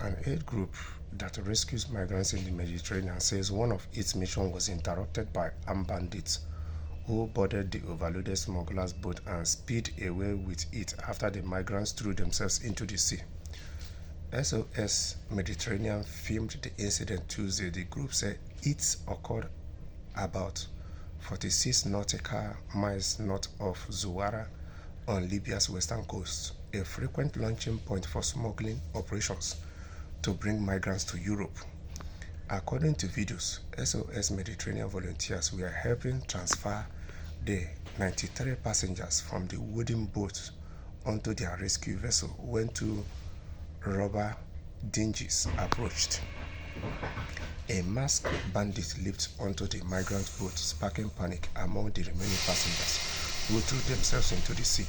An aid group that rescues migrants in the Mediterranean says one of its missions was interrupted by armed bandits who boarded the overloaded smugglers' boat and speed away with it after the migrants threw themselves into the sea. SOS Mediterranean filmed the incident Tuesday. The group said it occurred about 46 nautical miles north of Zuwara on Libya's western coast, a frequent launching point for smuggling operations to bring migrants to Europe. According to videos, SOS Mediterranean volunteers were helping transfer the 93 passengers from the wooden boat onto their rescue vessel when two robber dinghies approached. A masked bandit leaped onto the migrant boat, sparking panic among the remaining passengers who threw themselves into the sea.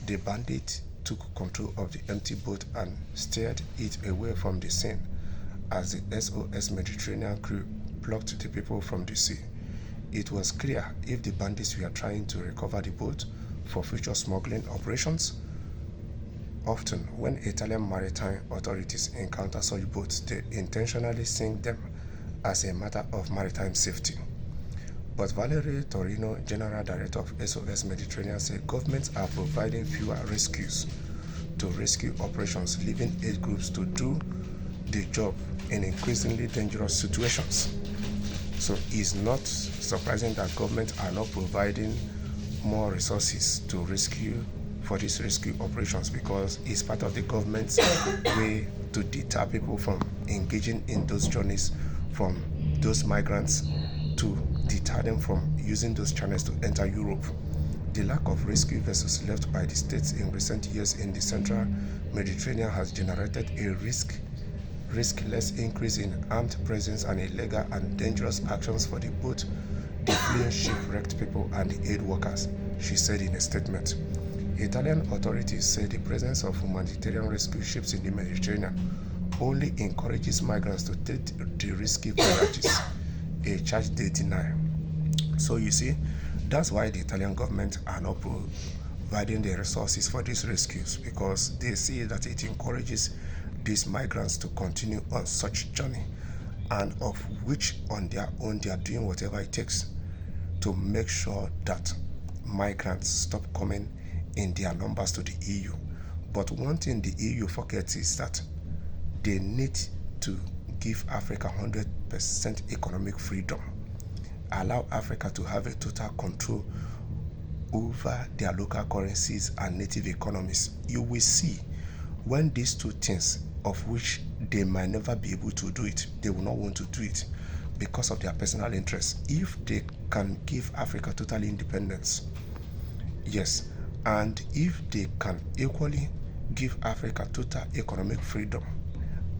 The bandit took control of the empty boat and steered it away from the scene as the SOS Mediterranean crew plucked the people from the sea. It was clear if the bandits were trying to recover the boat for future smuggling operations. Often, when Italian maritime authorities encounter such boats, they intentionally sink them as a matter of maritime safety. But Valerie Torino, General Director of SOS Mediterranean, said governments are providing fewer rescues to rescue operations, leaving aid groups to do the job in increasingly dangerous situations. So it's not surprising that governments are not providing more resources to rescue for these rescue operations, because it's part of the government's way to deter people from engaging in those journeys, from those migrants, to deter them from using those channels to enter Europe. The lack of rescue vessels left by the states in recent years in the central Mediterranean has generated a riskless increase in armed presence and illegal and dangerous actions for both the fleeing shipwrecked people and the aid workers, she said in a statement. Italian authorities say the presence of humanitarian rescue ships in the Mediterranean only encourages migrants to take the risky voyages, a charge they deny. So you see, that's why the Italian government are not providing the resources for these rescues, because they see that it encourages these migrants to continue on such journey, and of which on their own they are doing whatever it takes to make sure that migrants stop coming in their numbers to the EU. But one thing the EU forgets is that they need to give Africa 100% economic freedom, allow Africa to have a total control over their local currencies and native economies. You will see when these two things, of which they might never be able to do it, they will not want to do it because of their personal interests. If they can give Africa total independence, yes, and if they can equally give Africa total economic freedom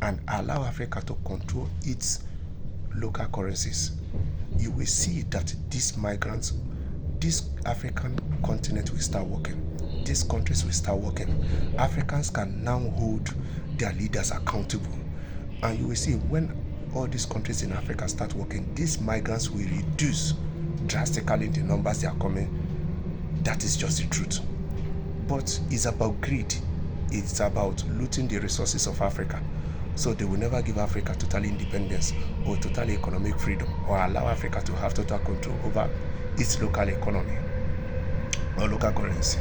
and allow Africa to control its local currencies, you will see that these migrants, this African continent will start working. These countries will start working. Africans can now hold their leaders accountable. And you will see when all these countries in Africa start working, these migrants will reduce drastically the numbers they are coming. That is just the truth. But it's about greed. It's about looting the resources of Africa. So they will never give Africa total independence or total economic freedom, or allow Africa to have total control over its local economy or local currency.